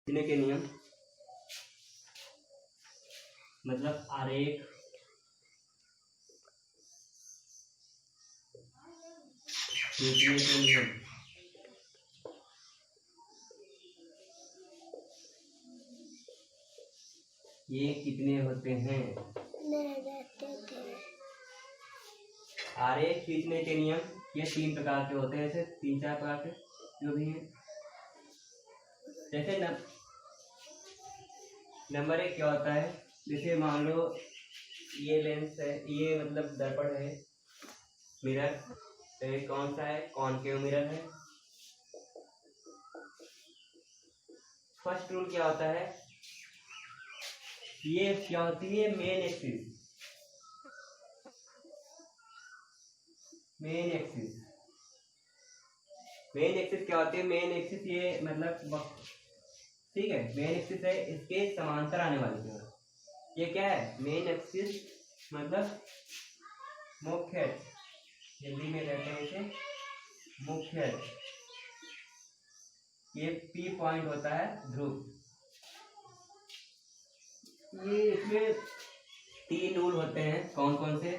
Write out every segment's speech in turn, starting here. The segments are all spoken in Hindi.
खींचने के नियम मतलब आरेख खींचने के नियम। ये कितने होते हैं? आरेख खींचने के नियम ये 3 प्रकार के होते हैं, ऐसे 3-4 प्रकार के जो भी हैं। जैसे नंबर 1 क्या होता है, जैसे मान लो ये लेंस है, ये मतलब दर्पण है, मिरर, तो ये कौन सा है? कॉनकेव मिरर है। फर्स्ट रूल क्या होता है, ये क्या होती है? Main axis. मेन एक्सिस क्या होती है? मेन एक्सिस ये मतलब ठीक है, मेन एक्सिस है, इसके समांतर आने वाली किरण। ये क्या है? मेन एक्सिस मतलब मुख्य अक्ष, हिंदी में कहते हैं इसे मुख्य अक्ष। ये पी पॉइंट होता है ध्रुव। ये इसमें 3 रूल होते हैं, कौन कौन से?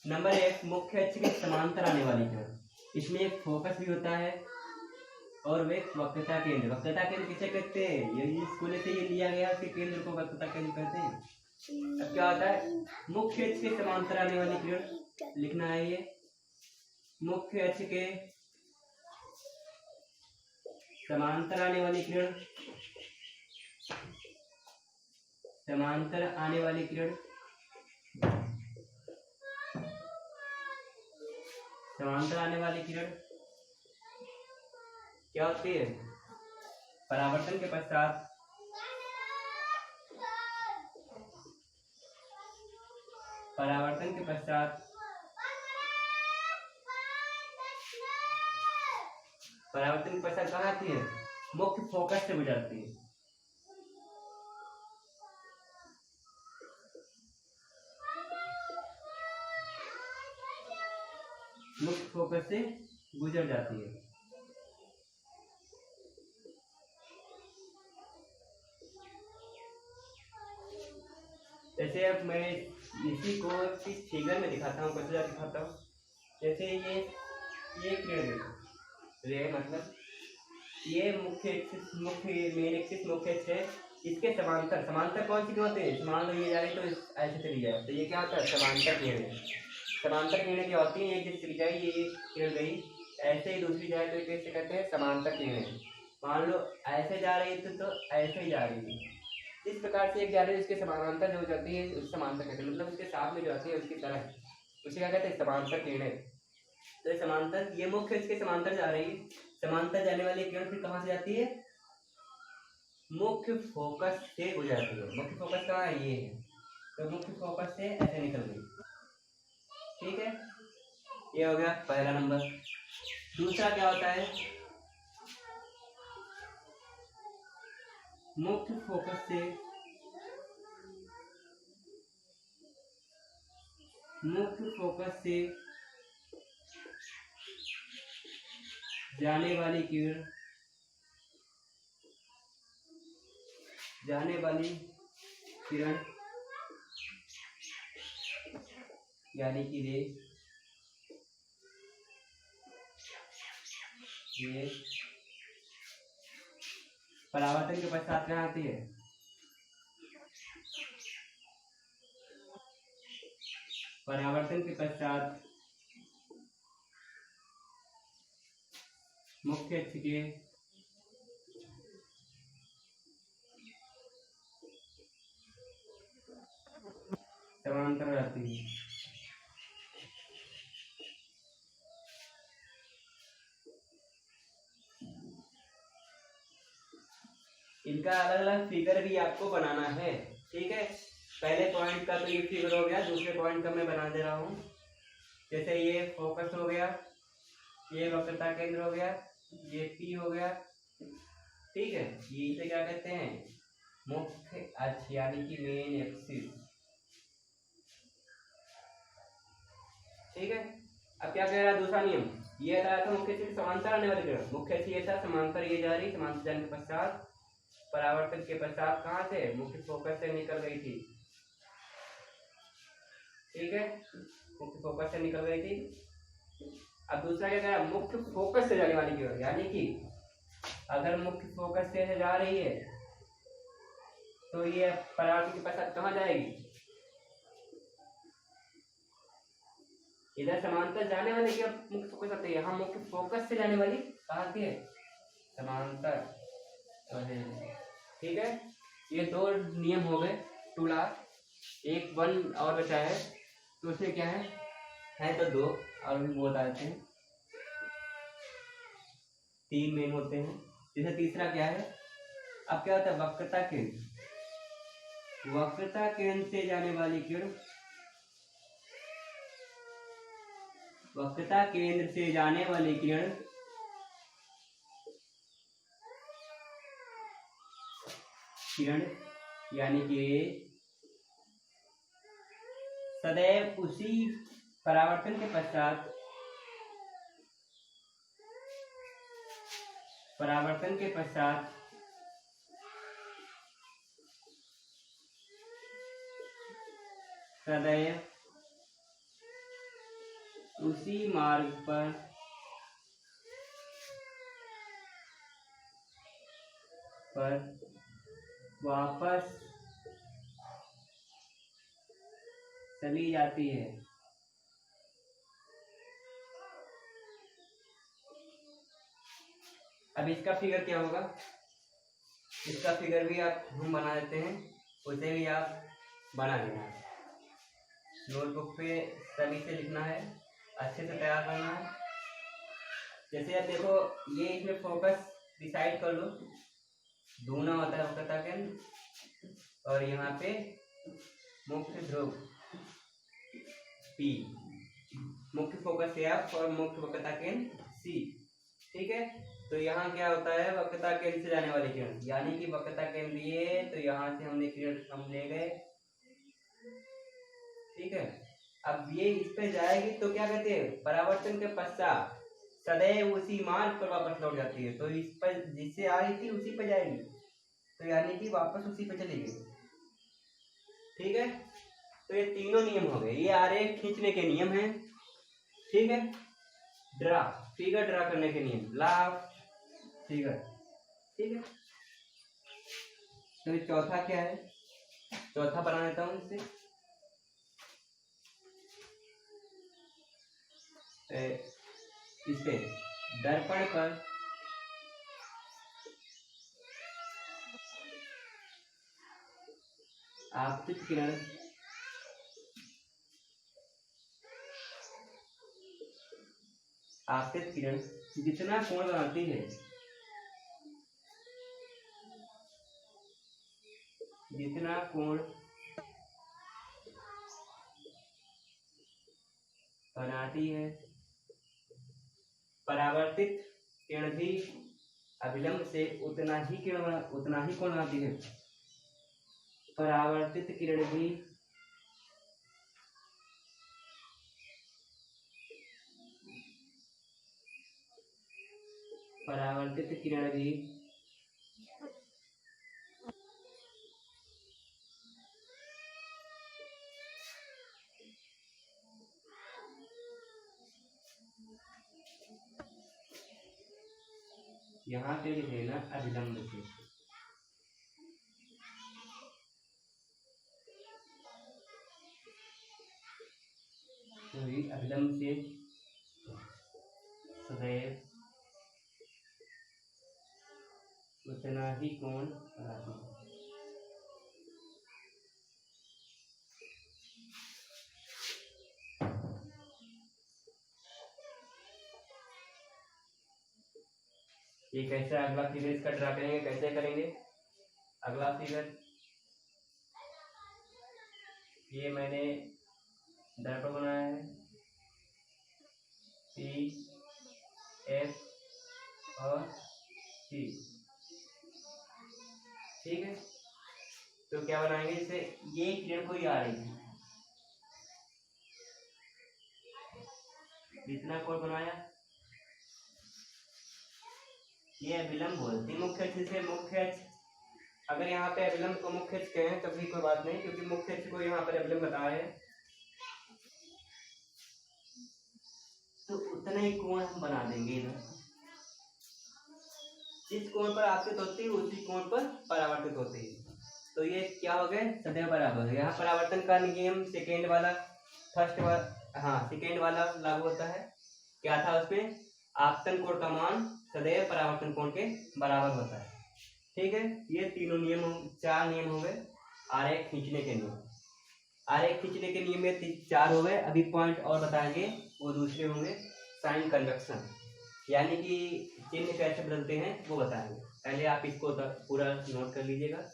नंबर 1 मुख्य अक्ष के समांतर आने वाली किरण, इसमें एक फोकस भी होता है और वे वक्रता केंद्र। वक्रता केंद्र किसे कहते हैं? ये स्कूल से ये लिया गया, उसके केंद्र को वक्रता केंद्र कहते हैं। अब क्या होता है? मुख्य अक्ष के समांतर आने वाली किरण लिखना है। ये मुख्य अक्ष के समांतर आने वाली किरण, समांतर आने वाली किरण, समांतर आने वाली किरण क्या होती है? परावर्तन के पश्चात परावर्तन के पश्चात परावर्तन के पश्चात कहाँ आती है? मुख्य फोकस से गुजरती है। मुख्य फोकस से गुजर जाती है। जैसे अब मैं इसी को इस फिगर में दिखाता हूँ, कैसे दिखाता हूँ। जैसे ये किरण रे मतलब ये मुख्य मेन एक्सिस मुख्य अक्ष है, इसके समांतर कौन सी होते हैं? मान लो ये जा रही तो ऐसे चली जाए, तो ये क्या होता है? समांतर किरणें। समांतर किरणें क्या होती हैं? एक जैसे चली जाए, ये किरण गई ऐसे ही दूसरी जाए तो कैसे कहते हैं? समांतर किरणें। मान लो ऐसे जा रही थी तो ऐसे ही जा रही थी, इस प्रकार से एक जा रही है, उसके समानांतर जो जाती है उस समांतर कहते हैं, मतलब उसके साथ में जो आती है उसकी तरह, उसे क्या कहते हैं? समांतर किरणें। तो ये समांतर, ये मुख्य इसके समांतर जा रही है, समांतर जाने वाली किरण फिर कहाँ से जाती है? मुख्य फोकस से गुजरती है। मुख्य फोकस कहाँ है? ये है, तो मुख्य फोकस से ऐसे निकल गई। ठीक है, ये हो गया पहला नंबर। दूसरा क्या होता है? मुख्य फोकस से जाने वाली किरण, यानी कि रे, ये परावर्तन के पश्चात क्या आती है? परावर्तन के पश्चात मुख्य अक्ष के समांतर रहती है। इनका अलग अलग फिगर भी आपको बनाना है। ठीक है, पहले पॉइंट का तो ये फिगर हो गया, दूसरे पॉइंट का मैं बना दे रहा हूँ। जैसे ये फोकस हो गया, ये वक्रता केंद्र हो गया, ये पी हो गया। ठीक है, ये इसे क्या कहते हैं? मुख्य अक्ष यानी कि मेन एक्सिस। ठीक है, अब क्या कह रहा है दूसरा नियम? ये बताया था मुख्य अक्ष समांतर आने वाली किरण, मुख्य अक्ष ये था, समांतर ये जा रही, समांतर जाने के पश्चात परावर्तन के पश्चात कहाँ से, मुख्य फोकस से निकल गई थी। ठीक है, मुख्य फोकस से निकल गई थी। अब दूसरा क्या कह, मुख्य फोकस से जाने वाली किरण, यानी कि अगर मुख्य फोकस से जा रही है तो ये परावर्तन के पश्चात कहाँ जाएगी, इधर समांतर जाने वाली की मुख्य फोकस आती है, यहाँ मुख्य फोकस से जाने वाली कहाँ आती है, समांतर। ठीक है, ये दो नियम हो गए, 2 लाख, एक 1 और बचा है, तो उसमें क्या है तो 2 और भी बहुत आते हैं, 3 मेन होते हैं। जैसे तीसरा क्या है, अब क्या होता है, वक्रता केंद्र, वक्रता केंद्र से जाने वाली किरण, वक्रता केंद्र से जाने वाली किरण यानी कि सदैव उसी परावर्तन के पश्चात, सदैव उसी मार्ग पर वापस चली जाती है। अब इसका फिगर क्या होगा, इसका फिगर भी आप हम बना देते हैं, उसे भी आप बना लेना, नोटबुक पे सभी से लिखना है, अच्छे से तैयार करना है। जैसे आप देखो, ये इसमें फोकस डिसाइड कर लो, दूना होता है वक्रता केंद्र, और यहाँ पे मुख्य ध्रुव P, मुख्य फोकस F और मुख्य वक्रता केंद्र C। ठीक है, तो यहाँ क्या होता है, वक्रता केंद्र से जाने वाली किरण, यानी कि वक्रता केंद्र ये, तो यहाँ से हमने किरण हम ले गए। ठीक है, अब ये इस पे जाएगी तो क्या कहते हैं, परावर्तन के पश्चात सदैव उसी मार्ग पर वापस लौट जाती है, तो इस पर जिससे आ रही थी उसी पर जाएगी, तो यानी कि वापस उसी पे चली गई। ठीक है, तो ये तीनों नियम हो गए, ये आरेख खींचने के नियम हैं। ठीक है, ड्रा फिगर ड्रा करने के नियम, ला फिगर। ठीक है, तो चौथा क्या है, चौथा बना देता हूं इसे दर्पण पर आपतित किरण जितना कोण बनाती है, जितना कोण बनाती है, परावर्तित किरण भी अभिलंब से उतना ही कोण बनाती है, परावर्तित किरण भी यहाँ पे लिख देना अभिलंब से, तो अभिलंब से सदैव उतना ही कोण बनाती है। ये कैसे, अगला फिगर इसका ड्रा करेंगे, कैसे करेंगे, अगला फिगर ये मैंने दर्पण बनाया है, P F और C। ठीक है, तो क्या बनाएंगे, इसे ये किरण कोई आ रही है, जितना कोण बनाया ये अभिलंब बोलते हैं, मुख्य अक्ष से मुख्य अक्ष अगर यहाँ पे अविलंब को मुख्य अक्ष कहें तो भी कोई बात नहीं, क्योंकि मुख्य अक्ष को यहाँ पर अविलंब बताया है, तो उतना ही कोण हम बना देंगे इधर। जिस कोण पर आपतित होती है उसी कोण पर परावर्तित होती है। तो ये क्या हो गए, सदैव बराबर। यहाँ परावर्तन का नियम सेकेंड वाला, फर्स्ट वाला, हाँ सेकेंड वाला लागू होता है। क्या था उसमें, आपतन कोण का मान सदैव परावर्तन कोण के बराबर होता है। ठीक है, ये तीनों नियम, चार नियम हो गए आरेख खींचने के नियम। आरेख खींचने के नियम में चार हो गए। अभी पॉइंट और बताएंगे, वो दूसरे होंगे साइन कन्वेक्शन, यानी कि चिन्ह कैसे बदलते हैं वो बताएंगे। पहले आप इसको पूरा नोट कर लीजिएगा।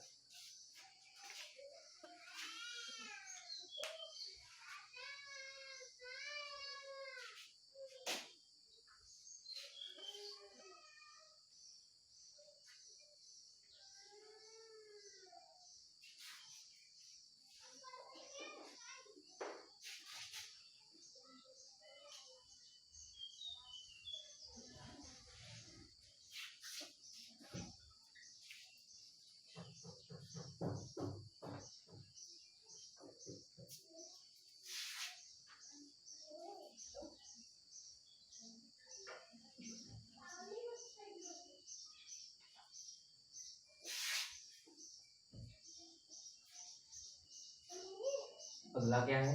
अगला क्या है,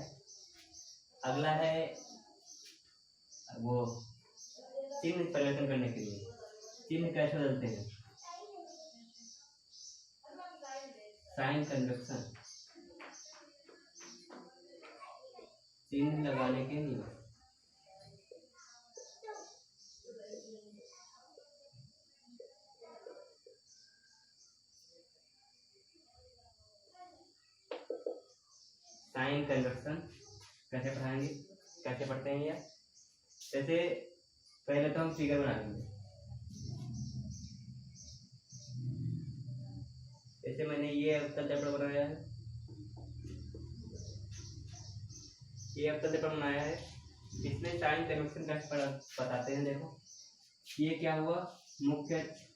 अगला है वो चिन्ह परिवर्तन करने के लिए। चिन्ह कैसे बदलते हैं, साइन कन्वेक्शन, चिन्ह लगाने के लिए। साइन कन्वेक्शन कैसे पढ़ाएंगे, कैसे पढ़ते हैं ये, जैसे पहले तो हम फिगर बना लेंगे। जैसे मैंने ये अवतल दर्पण बनाया है, ये अवतल दर्पण बनाया है, इसमें साइन कन्वेक्शन कैसे बताते हैं। देखो ये क्या हुआ, मुख्य अक्ष,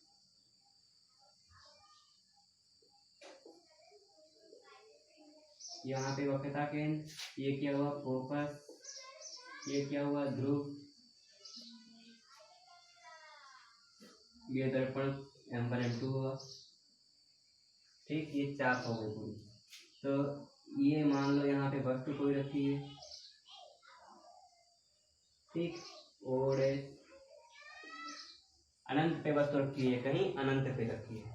यहाँ पे वक्रता केंद्र, ये क्या हुआ फोकस, ये क्या हुआ ध्रुव, ये दर्पण M1 M2 हुआ। ठीक, ये चाप हो गई पूरी। तो ये मान लो यहाँ पे वस्तु कोई रखी है, ठीक, और अनंत पे वस्तु रखी है, कहीं अनंत पे रखी है।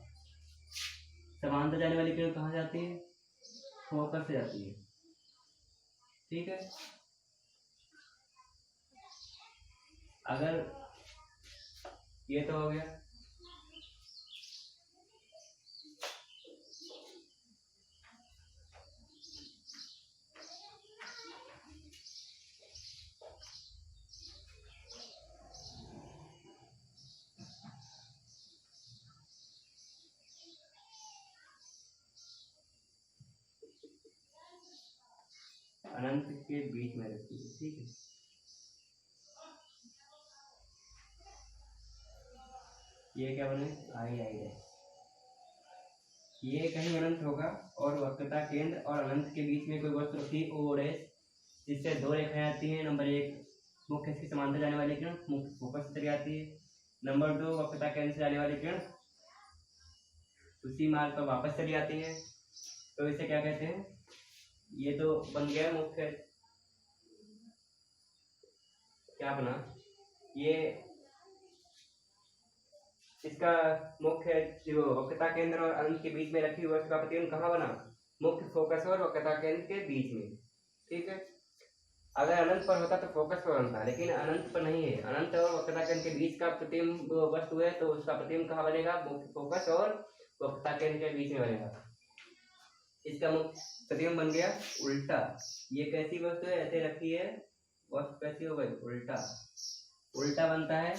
समांतर जाने वाली किरण कहाँ जाती है, फोकस से जाती है। ठीक है, अगर ये तो हो गया, अनंत के बीच में रखी है। ठीक है, ये क्या बने, आई आई है, ये कहीं अनंत होगा और वक्रता केंद्र और अनंत के बीच में कोई वस्तु रखी ओ डैश, जिससे दो रेखाएं आती हैं। नंबर एक, मुख्य अक्ष के समांतर जाने वाली किरण मुख्य फोकस से चली आती है। नंबर दो, वक्रता केंद्र से जाने वाली किरण उसी मार्ग पर वापस चली आती है। तो इसे क्या कहते हैं, ये तो बन गया मुख्य, क्या बना ये, इसका मुख्य जो वक्रता केंद्र और अनंत के बीच में रखी हुई वस्तु का प्रतिबिंब कहाँ बना, मुख्य फोकस और वक्रता केंद्र के बीच में। ठीक है, अगर अनंत पर होता तो फोकस पर बनता, लेकिन अनंत पर नहीं है, अनंत और वक्रता केंद्र के बीच का प्रतिबिंब वस्तु है, तो उसका प्रतिबिंब कहाँ बनेगा, मुख्य फोकस और वक्रता केंद्र के बीच में बनेगा। इसका मुख्य प्रतिबिंब बन गया उल्टा। ये कैसी वस्तु है, ऐसे रखी है, वस्तु कैसी हो गई, उल्टा, उल्टा बनता है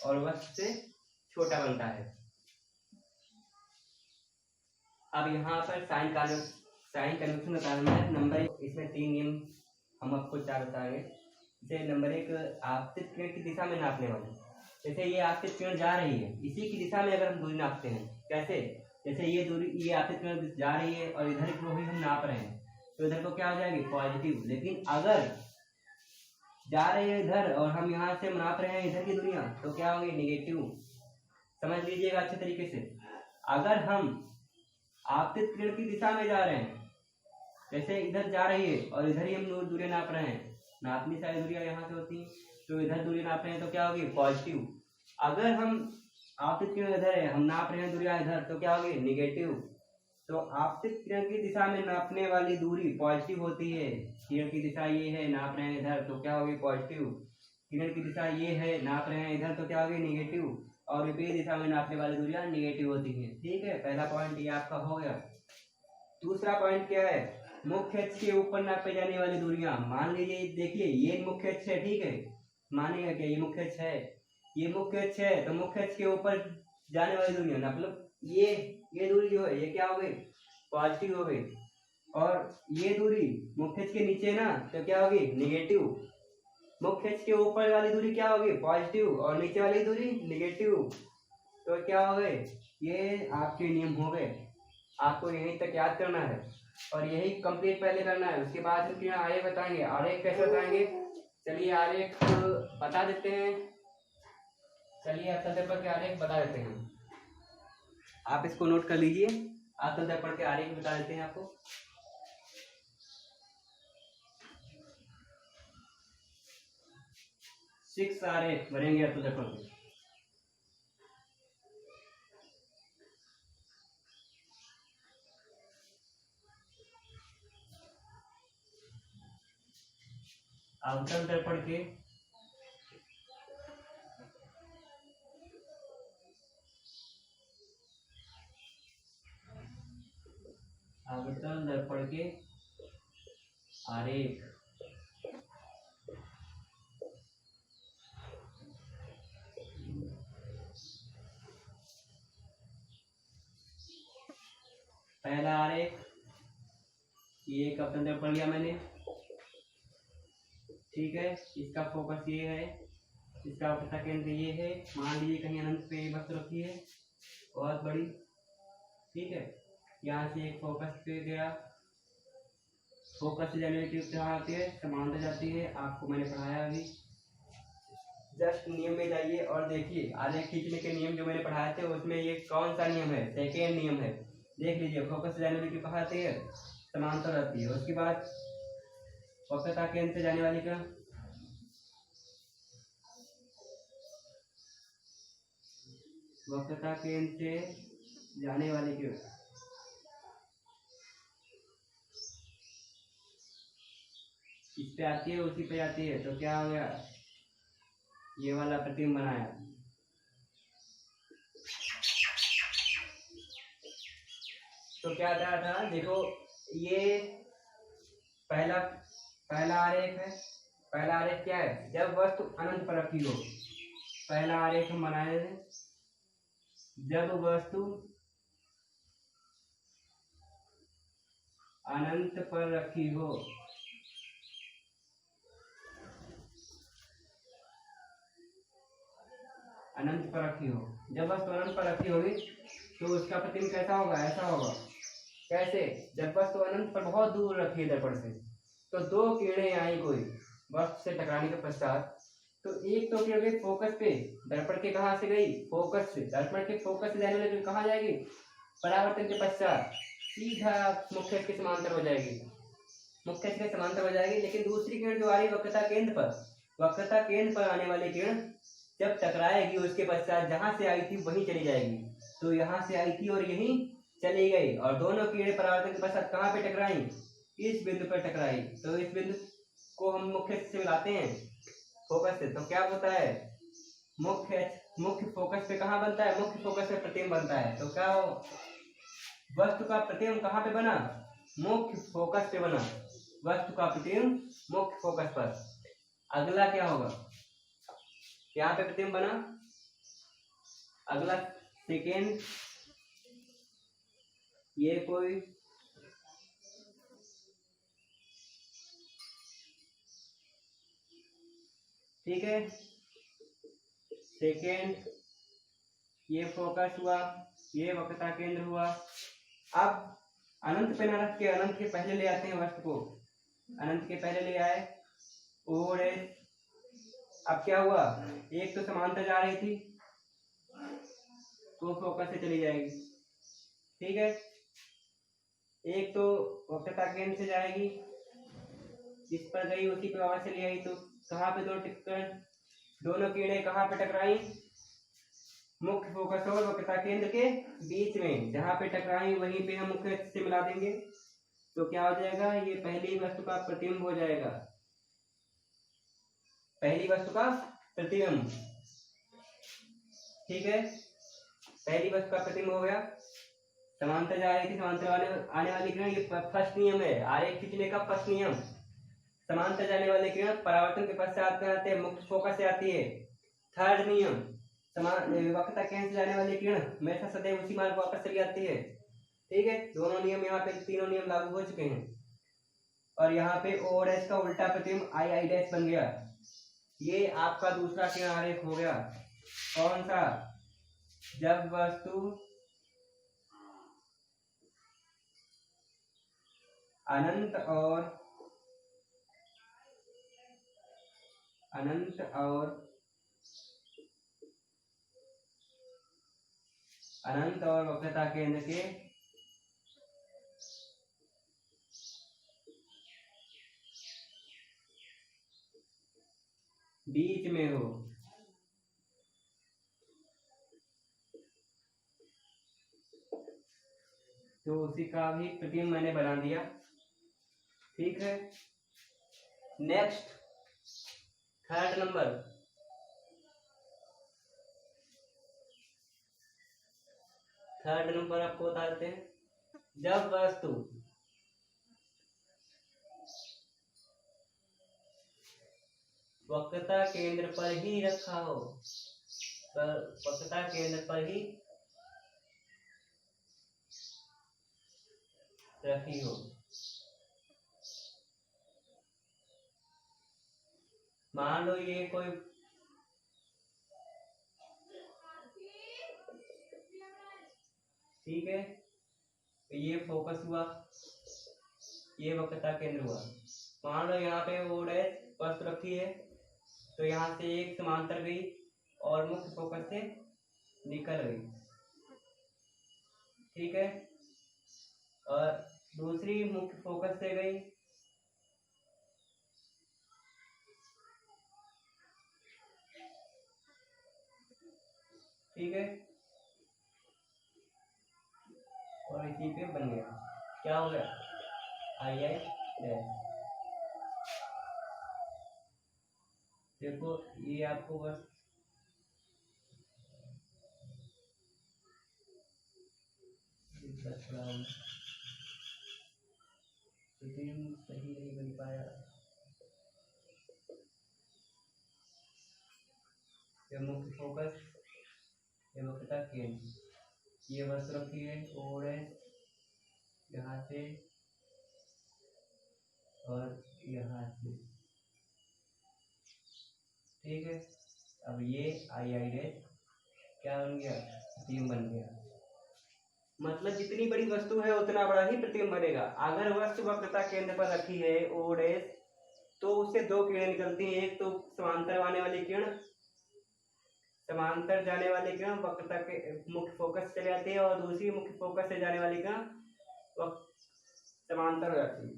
और वस्तु से छोटा बनता है। अब यहाँ पर साइन कन्वेक्शन बताना है। नंबर, इसमें तीन नियम, हम आपको चार बताएंगे। जैसे नंबर एक, आपतित किरण की दिशा में नापने वाली। जैसे ये आपतित किरण जा रही है, इसी की दिशा में अगर हम दूरी नापते हैं, कैसे, जैसे ये दूरी, ये आपस में जा रही है और इधर को भी हम नाप रहे हैं, तो इधर को क्या हो जाएगी, पॉजिटिव। लेकिन अगर जा रही है इधर और हम यहाँ से नाप रहे हैं इधर की दूरियां, तो क्या होगी, निगेटिव। समझ लीजिएगा अच्छे तरीके से। अगर हम आपतित किरण की दिशा में जा रहे हैं, जैसे इधर जा रही है और इधर ही हम दूरियां नाप रहे हैं, नापनी सारी दूरियां यहाँ से होती हैं, तो इधर दूरी नाप रहे हैं तो क्या होगी, पॉजिटिव। अगर हम आपतित किरण इधर है, हम नाप रहे हैं दूरियां इधर, तो क्या होगी, निगेटिव। तो आपतित किरण की दिशा में नापने वाली दूरी पॉजिटिव होती है। किरण की दिशा ये है, नाप रहे हैं इधर, तो क्या होगी, पॉजिटिव। किरण की दिशा ये है, नाप रहे हैं इधर, तो क्या होगी, निगेटिव। और विपरीत दिशा में नापने वाली दूरियां निगेटिव होती हैं। ठीक है, पहला पॉइंट ये आपका हो गया। दूसरा पॉइंट क्या है, मुख्य अक्ष के ऊपर नापी जाने वाली दूरियां। मान लीजिए, देखिए ये मुख्य अक्ष है, ठीक है, मानेगा क्या, ये मुख्य अक्ष है, ये मुख्य अक्ष है, तो मुख्य अक्ष के ऊपर जाने वाली दूरियां, मतलब ये दूरी जो है, ये क्या हो गई, पॉजिटिव हो गई। और ये दूरी मुख्य अक्ष के नीचे ना, तो क्या होगी, निगेटिव। मुख्य अक्ष के ऊपर वाली दूरी क्या होगी, पॉजिटिव, और नीचे वाली दूरी निगेटिव। तो क्या हो गए, ये आपके नियम हो गए। आपको यहीं तक याद करना है और यही कंप्लीट पहले करना है, उसके बाद हम क्या आरेख बताएंगे। आरेख कैसे बताएंगे, चलिए आरेख बता देते हैं। चलिए अवतल दर्पण के आरेख बता देते हैं, आप इसको नोट कर लीजिए। अवतल दर्पण के आरेख बता देते हैं आपको। सिक्स आरेख बनेंगे अवतल दर्पण के। अवतल दर्पण के अवतल दर्पण के आरेख। पहला आरेख, ये एक अवतल दर्पण लिया मैंने, ठीक है, इसका फोकस ये है, इसका अपना केंद्र ये है। मान लीजिए कहीं अनंत पे वस्तु रखी है बहुत बड़ी, ठीक है, यहाँ से एक फोकस पे गया, फोकस से जाने की कहाँ आती है, समांतर जाती है। आपको मैंने पढ़ाया अभी, जस्ट नियम में जाइए और देखिए आरेख खींचने के नियम जो मैंने पढ़ाए थे, उसमें ये कौन सा नियम है, सेकेंड नियम है। देख लीजिए, फोकस से जाने वाली कहाँ आती है, समांतर आती है। उसके बाद वक्रता केंद्र से जाने वाली का, वक्रता केंद्र से जाने वाली की इस पे आती है, उसी पे जाती है, तो क्या हो गया, ये वाला प्रतिबिंब बनाया। तो क्या था देखो, ये पहला आरेख है। पहला आरेख क्या है, जब वस्तु अनंत पर रखी हो। पहला आरेख हम बनाए थे, जब वस्तु अनंत पर रखी हो। अनंत पर रखी हो, जब वस्तु अनंत पर रखी होगी तो उसका प्रतिबिंब कैसा होगा, ऐसा होगा। कैसे, जब वस्तु अनंत पर बहुत दूर रखी है दर्पण से, तो दो किरणें आई कोई वस्तु से टकराने के पश्चात, तो एक तो किरण फोकस पे, दर्पण के कहाँ से गई, फोकस से, दर्पण के फोकस से जाने वाली कहाँ जाएगी, परावर्तन के पश्चात सीधा मुख्य के समांतर हो जाएगी, मुख्य के समांतर हो जाएगी। लेकिन दूसरी किरण जो आ रही वक्रता केंद्र पर, वक्रता केंद्र पर आने वाली किरण जब टकराएगी उसके पश्चात जहां से आई थी वहीं चली जाएगी। तो यहाँ से आई थी और यहीं चली गई, और दोनों किरणें परावर्तन के पश्चात कहाँ पे टकराई, इस बिंदु पर टकराई। तो इस बिंदु को हम मुख्य से मिलाते हैं फोकस से, तो क्या होता है, मुख्य फोकस पे कहाँ बनता है, मुख्य फोकस पे प्रतिबिंब बनता है। तो क्या वस्तु का प्रतिबिंब कहाँ पे बना, मुख्य फोकस पे बना, वस्तु का प्रतिबिंब मुख्य फोकस पर। अगला क्या होगा, यहाँ पे प्रतिबिंब बना, अगला सेकेंड, ये कोई ठीक है, सेकेंड ये फोकस हुआ, ये वक्रता केंद्र हुआ। अब अनंत पे न रख के अनंत के पहले ले आते हैं वस्तु को, अनंत के पहले ले आए और अब क्या हुआ, एक तो समांतर जा रही थी तो फोकस से चली जाएगी, ठीक है। एक तो वक्रता केंद्र से जाएगी, इस पर गई उसी पे वापस चली आई, तो कहाँ पे दोनों किरणें कहाँ पे टकराई, मुख्य फोकस और वक्रता केंद्र के बीच में, जहां पे टकराई वहीं पे हम मुख्य अक्ष से मिला देंगे। तो क्या हो जाएगा, ये पहली वस्तु का प्रतिबिंब हो जाएगा, पहली वस्तु का प्रतिबिंब, ठीक है। पहली वस्तु का प्रतिबिंब हो गया। समांतर जा रही थी, समांतर आने वाली किरण, ये फर्स्ट नियम है आरेख खींचने का, फर्स्ट नियम। समांतर जाने वाली किरण परावर्तन के पश्चात आते हैं, मुख्य फोकस से आती है। थर्ड नियम, वक्रता केंद्र से जाने वाली किरण हमेशा सदैव उसी मार्ग वापस चली आती है, ठीक है। दोनों नियम यहाँ पे, तीनों नियम लागू हो चुके हैं। और यहाँ पे ओ और एस का उल्टा प्रतिबिंब आई आई डैश बन गया। ये आपका दूसरा किरण आरेख हो गया। कौन सा, जब वस्तु अनंत और वक्रता केंद्र के बीच में हो, तो उसी का भी प्रतिबिंब मैंने बना दिया, ठीक है। नेक्स्ट थर्ड नंबर, आपको बता देते हैं। जब वस्तु वक्रता केंद्र पर ही रखा हो, वक्रता केंद्र पर ही रखी हो, मान लो ये कोई ठीक है, ये फोकस हुआ, ये वक्रता केंद्र हुआ। मान लो यहाँ पे वो डैश वस्तु रखी है, तो यहाँ से एक समांतर गई और मुख्य फोकस से निकल गई, ठीक है। और दूसरी मुख्य फोकस से गई, ठीक है, और इसी पे बन गया, क्या हो गया, आई आई डैश। देखो ये आपको बस सही नहीं बन पाया, ये मुख्य फोकस, ये वक्रता केंद्र, ये वस्तु रखी है और यहाँ से और यहाँ से, ठीक है। अब ये आई आई डैश क्या बन गया, प्रतिबिंब बन गया। मतलब जितनी बड़ी वस्तु है उतना बड़ा ही प्रतिबिंब बनेगा। अगर वस्तु वक्रता केंद्र पर रखी है ओ डैश, तो उससे दो किरणें निकलती हैं, एक तो समांतर आने वाली किरण, समांतर जाने वाली किरण वक्रता के मुख्य फोकस चले जाती है, और दूसरी मुख्य फोकस से जाने वाली किरण समांतर हो जाती है,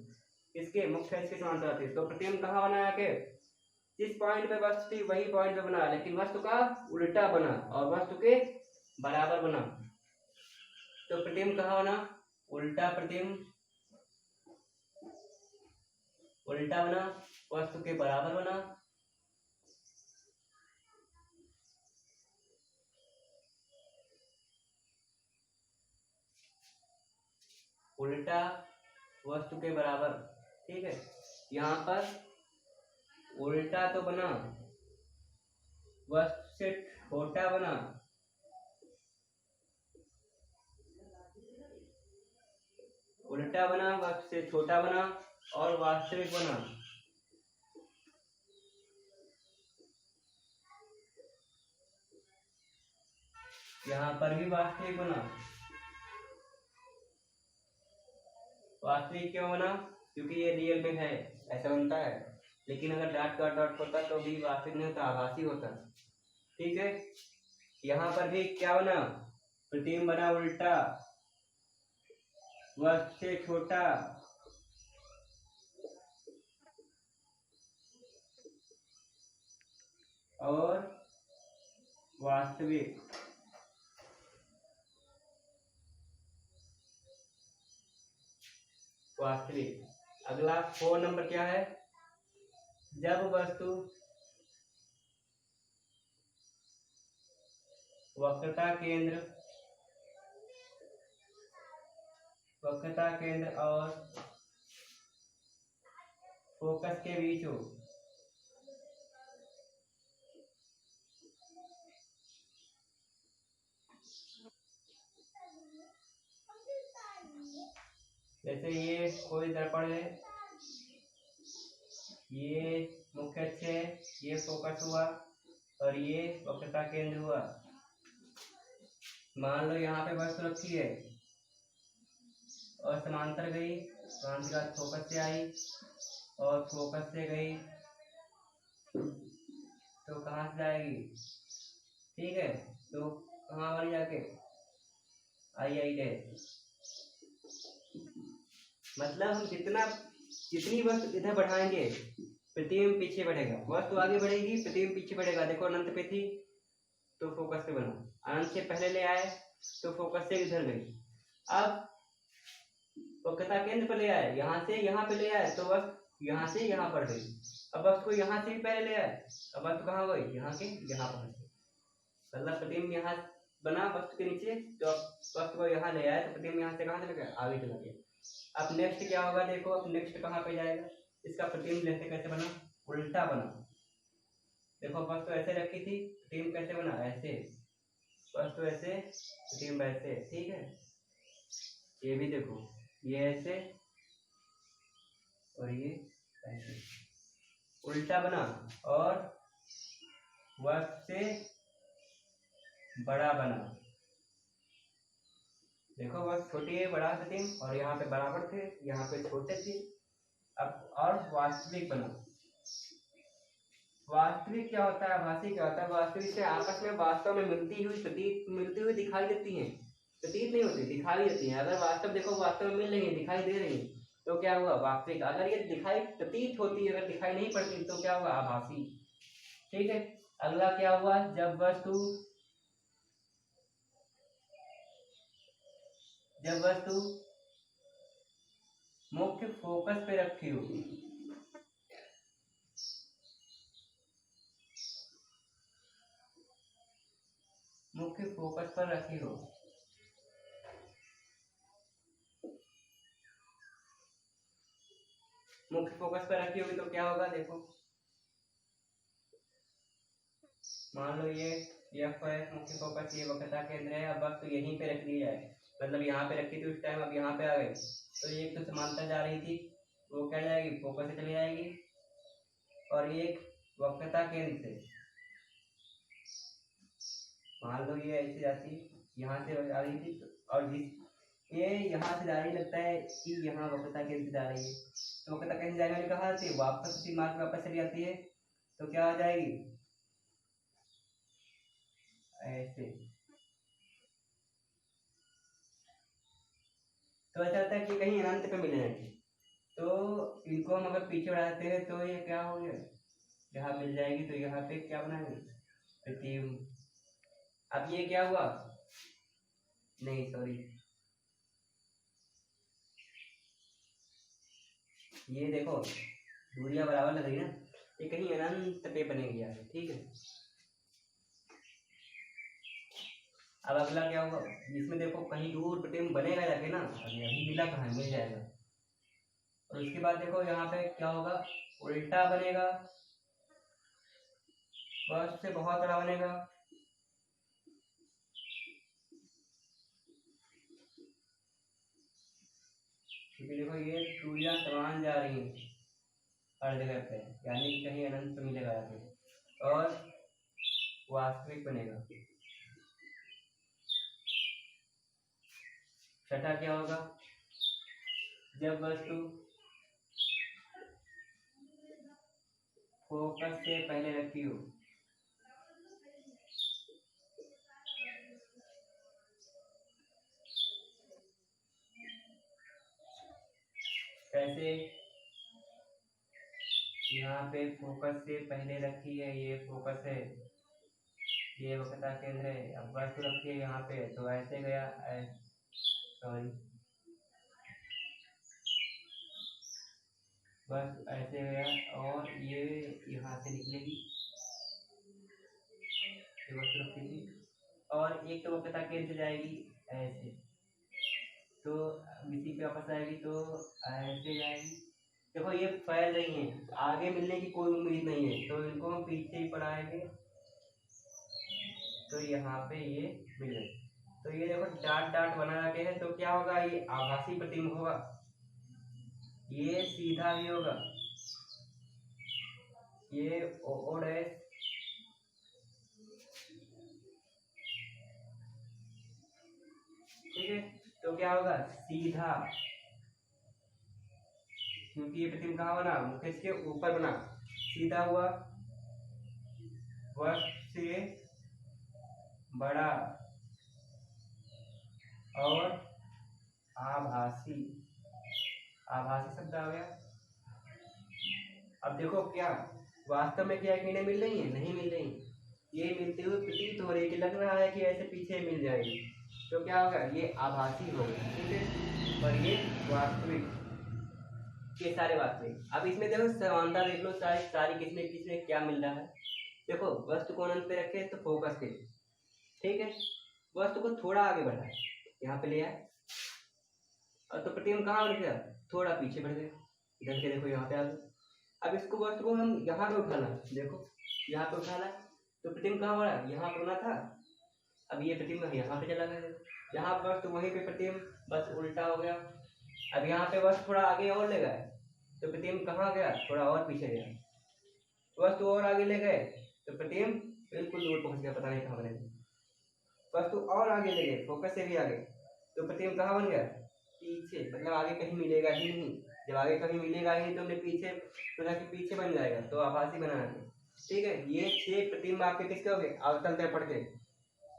इसके मुख्य इसके समांतर आती है। तो प्रतिबिंब कहाँ बना के, जिस पॉइंट पे वस्तु थी वही पॉइंट पे बना, लेकिन वस्तु का उल्टा बना और वस्तु के बराबर बना। तो प्रतिबिंब कहाँ बना, उल्टा प्रतिबिंब, उल्टा बना, वस्तु के बराबर बना, उल्टा वस्तु के बराबर, ठीक है। यहाँ पर उल्टा तो बना, वस्तु से छोटा बना, उल्टा बना, वस्तु से छोटा बना और वास्तविक बना। यहाँ पर भी वास्तविक बना। वास्तविक क्यों बना? क्योंकि ये रियल में है, ऐसा बनता है। लेकिन अगर डॉट डॉट डॉट होता तो भी वास्तविक नहीं होता, आभासी होता। ठीक है, यहाँ पर भी क्या बना? प्रतिबिंब बना उल्टा, वस्तु से छोटा और वास्तविक। वास्तविक। अगला 4 नंबर क्या है? जब वस्तु वक्रता केंद्र और फोकस के बीच हो। जैसे ये कोई दर्पण है, ये मुख्य अक्ष है, ये फोकस हुआ और ये वक्रता केंद्र हुआ। मान लो यहाँ पे वस्तु रखी है और समांतर गई, समांतर के बाद फोकस से आई और फोकस से गई तो कहाँ से जाएगी? ठीक है, तो कहाँ वाली जाके आई डैश। मतलब हम जितनी वस्तु इधर बढ़ाएंगे प्रतिबिंब पीछे बढ़ेगा, वस्तु आगे बढ़ेगी प्रतिबिंब पीछे बढ़ेगा। देखो अनंत पे थी तो फोकस पे बना, अनंत से पहले ले आए तो फोकस से इधर गई। अब वक्रता केंद्र पर ले आए, यहाँ से यहाँ पे ले आए तो वस्तु यहाँ से यहाँ पर गई। अब वस्तु को यहाँ से भी पहले ले आए, अब वस्तु कहाँ गई? यहाँ के यहाँ पर। मतलब प्रतिबिंब यहाँ बना वस्तु के नीचे, तो वस्तु को यहाँ ले आए तो प्रतिबिंब यहाँ से कहाँ चला गया? आगे चला गया। अब नेक्स्ट क्या होगा? देखो अब नेक्स्ट कहाँ पे जाएगा? इसका प्रतिबिंब जैसे कैसे बना? उल्टा बना। देखो वस्तु ऐसे रखी थी, प्रतिबिंब कैसे बना? ऐसे, वस्तु ऐसे प्रतिबिंब ऐसे। ठीक है, ये भी देखो, ये ऐसे और ये ऐसे, उल्टा बना और वस्तु से बड़ा बना। देखो वस्तु छोटी है, बड़ा प्रतिबिंब, और यहाँ पे बराबर थे, यहाँ पे छोटे थे। अब और वास्तविक बना। वास्तविक क्या होता है, आभासी क्या होता है? वास्तविक से आपस में वास्तव में मिलती हुई दिखाई देती है, प्रतीत नहीं होती, दिखाई देती है। अगर वास्तव देखो वास्तव में मिल रही है, दिखाई दे रही है, तो क्या हुआ? वास्तविक। अगर ये दिखाई प्रतीत होती है, अगर दिखाई नहीं पड़ती तो क्या हुआ? आभासी। ठीक है, अगला क्या हुआ? जब वस्तु मुख्य फोकस पे रखी हो, मुख्य फोकस पर रखी हो, मुख्य फोकस पर रखी होगी तो क्या होगा? देखो मान लो ये F है मुख्य फोकस, ये वक्रता केंद्र है। अब वस्तु यहीं पे रख दी जाए, मतलब यहाँ पे रखी थी उस टाइम, अब यहाँ पे आ गई तो ये एक तो समांतर जा रही थी, वो क्या जाएगी? फोकस से चली जाएगी। और एक वक्रता केंद्र से, मान लो ये ऐसे जाती, यहाँ से आ रही थी, और जिस ये यहाँ से जा रही, लगता है कि यहाँ वक्रता केंद्र से जा रही है, तो वक्रता केंद्र जाने वाली कहाँ आती है? वापस उसी मार्ग पे वापस चली जाती है, तो क्या आ जाएगी? ऐसे। तो ऐसा लगता है कि कहीं अनंत पे मिल जाएगी, तो इनको हम अगर पीछे बढ़ाते हैं तो ये क्या हो गया? यहाँ मिल जाएगी, तो यहाँ पे क्या बनाएंगे? प्रतिबिंब। अब ये क्या हुआ? नहीं सॉरी, ये देखो दूरियां बराबर लग रही ना, ये कहीं अनंत पे बनेगी यार। ठीक है, अब अगला क्या होगा? इसमें देखो कहीं दूर प्रतिबिंब बनेगा जाके ना, अभी मिला कहाँ? मिल जाएगा। और उसके बाद देखो यहाँ पे क्या होगा? उल्टा बनेगा, बस से बहुत बड़ा बनेगा, क्योंकि देखो ये दूरियां समान जा रही हैं हर जगह पे, यानी कि कहीं अनंत पे मिलेगा जाके। और वास्तविक बनेगा, छठा क्या होगा, जब वस्तु फोकस से पहले रखी हो। कैसे, यहाँ पे फोकस से पहले रखी है, ये फोकस है, ये वक्रता केंद्र है। अब वस्तु रखी है यहाँ पे, तो ऐसे गया, सॉरी बस ऐसे गया, और ये यहाँ से निकलेगी, ये वस्तु रखी थी, और एक तो वक्रता केंद्र से जाएगी ऐसे, तो इसी पे वापस आएगी, तो ऐसे जाएगी। देखो ये फैल रही है, आगे मिलने की कोई उम्मीद नहीं है, तो इनको हम पीछे ही पढ़ाएंगे, तो यहाँ पे ये मिल गए। तो ये देखो डाट डाट बना के है, तो क्या होगा, ये आभासी प्रतिबिंब होगा, ये सीधा भी होगा, ये ओ डैश, ठीक है। तो क्या होगा, सीधा, क्योंकि ये प्रतिबिंब कहाँ बना, मुख्य के ऊपर बना, सीधा हुआ, वस्तु से बड़ा और आभासी, आभासी शब्द आ गया। अब देखो क्या वास्तव में क्या किरणें मिल रही हैं, नहीं मिल रही, ये मिलते हुए प्रतीत हो रही है कि लग रहा है कि ऐसे पीछे मिल जाएगी, तो क्या होगा, ये आभासी होगा, ठीक है, और ये वास्तविक, ये सारे वास्तविक। अब इसमें देखो समानता देख लो, सारी सारी किसमें किसमें क्या मिल रहा है। देखो वस्तु को अनंत पे रखे तो फोकस पे, ठीक है, वस्तु को थोड़ा आगे बढ़ाए, यहाँ पे ले आए, और तो प्रतिबिंब कहाँ बढ़ गया, थोड़ा पीछे बढ़ गया, इधर के देखो यहाँ पे आ गया। अब इसको वस्तु को हम यहाँ पे उठाना, देखो यहाँ पे उठाना, तो प्रतिबिंब कहाँ बढ़ा, यहाँ पे होना था, अब ये प्रतिबिंब यहाँ पे चला गया, यहाँ पर वस्तु वहीं पे प्रतिबिंब बस उल्टा हो गया। अब यहाँ पे वस्तु थोड़ा आगे और ले गए, तो प्रतिबिंब कहाँ गया, थोड़ा और पीछे गया, वस्तु और आगे ले गए, तो प्रतिबिंब बिल्कुल दूर पहुंच गया, पता नहीं कहाँ बनेगा, वस्तु और आगे ले गए, फोकस से भी आगे, तो प्रतिबिंब कहाँ बन गया, पीछे, मतलब आगे कहीं मिलेगा ही नहीं, जब आगे कहीं मिलेगा ही नहीं तो हमने पीछे तो जाके पीछे बन जाएगा, तो आभासी बनाना है, ठीक है। ये 6 प्रतिबिंब आपके किसके हो गए, अवतल दर्पण के,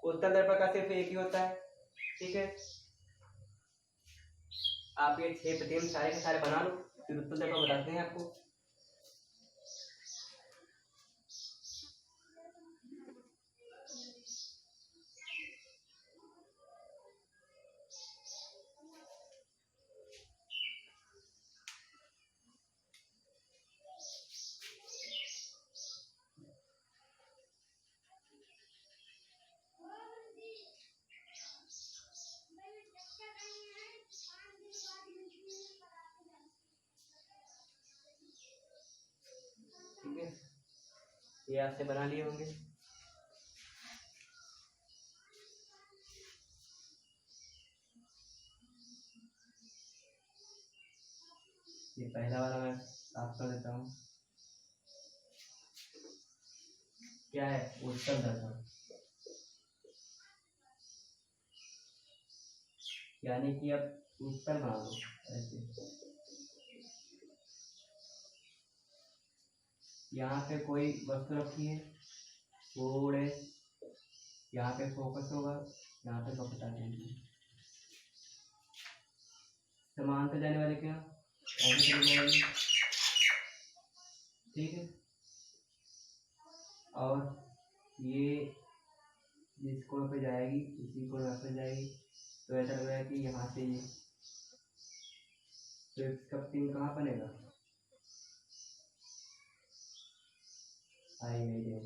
उत्तल दर्पण का सिर्फ एक ही होता है, ठीक है। आप ये 6 प्रतिबिंब सारे के सारे बना लो, फिर उत्तल दर्पण बताते हैं आपको। ठीक है, ये आपसे बना लिए होंगे। ये पहला वाला मैं साफ कर देता हूँ, क्या है, उत्तल दर्पण, यानी कि अब उत्तल बना दो ऐसे, यहाँ पे कोई वस्तु रखी है, थोड़े यहाँ पे फोकस होगा, यहाँ पे फोकस आ जाएंगे, समांतर जाने वाले क्या ऐसे चली जाएगी, ठीक है, और ये जिस कोण पे जाएगी उसी कोण पे जाएगी, तो ऐसा लग रहा है कि यहाँ से ये, तो इसका पिन कहाँ बनेगा, आई नहीं दे,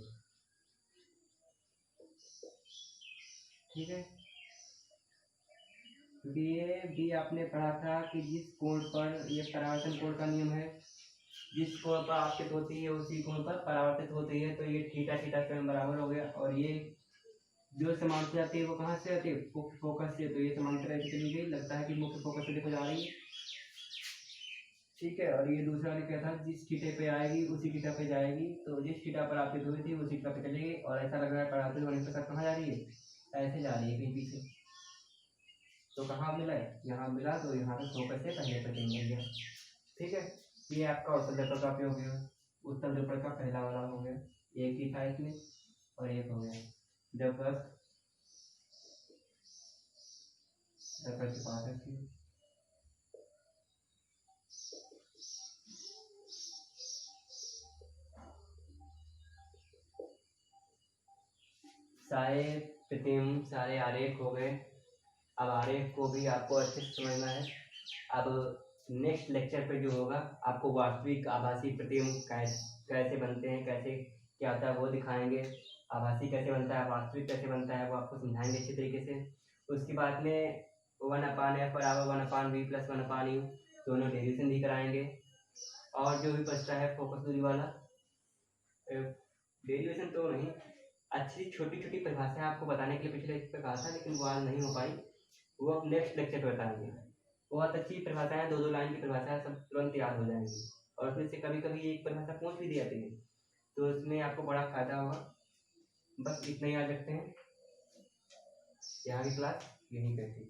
ठीक है, क्योंकि ये भी आपने पढ़ा था कि जिस कोण पर, ये परावर्तन कोण का नियम है, जिस कोण पर आपतित होती है उसी कोण पर परावर्तित होती है, तो ये थीटा थीटा स्वयं बराबर हो गया, और ये जो समांतर जाती है वो कहाँ से आती है, फोकस से, तो ये समांतर ऐसे चली गई, लगता है कि मुख्य फोकस से देखो जा रही है, ठीक है। और ये दूसरा वाली क्या था, जिस थीटे पे आएगी उसी थीटा पे जाएगी, तो जिस थीटा पर आपतित हुई थी उसी थीटा पे चलेगी, और ऐसा लग रहा है परावर्तित होने के साथ कहाँ जा रही है, ऐसे जा रही है कहीं पीछे, तो कहाँ मिला है, यहाँ मिला, तो यहाँ पे फोकस से पहले प्रतिबिंब मिल गया। ठीक है, ये आपका उत्तल दर्पण का उपयोग है। उत्तल दर्पण का पहला वाला हो गया, एक ही था इसमें और एक हो गया। दर्पण दर्पण के पास रखिए। सारे प्रतिबिंब, सारे आरेख हो गए। अब आरेख को भी आपको अच्छे से समझना है। अब नेक्स्ट लेक्चर पे जो होगा आपको वास्तविक आभासी प्रतिबिंब कैसे बनते हैं, कैसे क्या होता है वो दिखाएंगे। आभासी कैसे बनता है, वास्तविक कैसे बनता है, वो आपको समझाएंगे अच्छी तरीके से। उसके बाद में 1/f बराबर 1/v प्लस 1/u दोनों डेरिवेशन भी कराएंगे। और जो भी बचता है फोकस दूरी वाला, डेरिवेशन तो नहीं, अच्छी छोटी छोटी परिभाषाएं आपको बताने के लिए पिछले पे कहा था, लेकिन वो आज नहीं हो पाई, वो अब नेक्स्ट लेक्चर पे बताएंगे। बहुत अच्छी परिभाषाएं, 2-2 लाइन की परिभाषाएं सब तुरंत याद हो जाएंगी। और उसमें से कभी कभी एक परिभाषा पूछ भी दी जाती है, तो उसमें आपको बड़ा फायदा होगा। बस इतना ही याद रखते हैं। यहाँ की क्लास यहीं पे थी।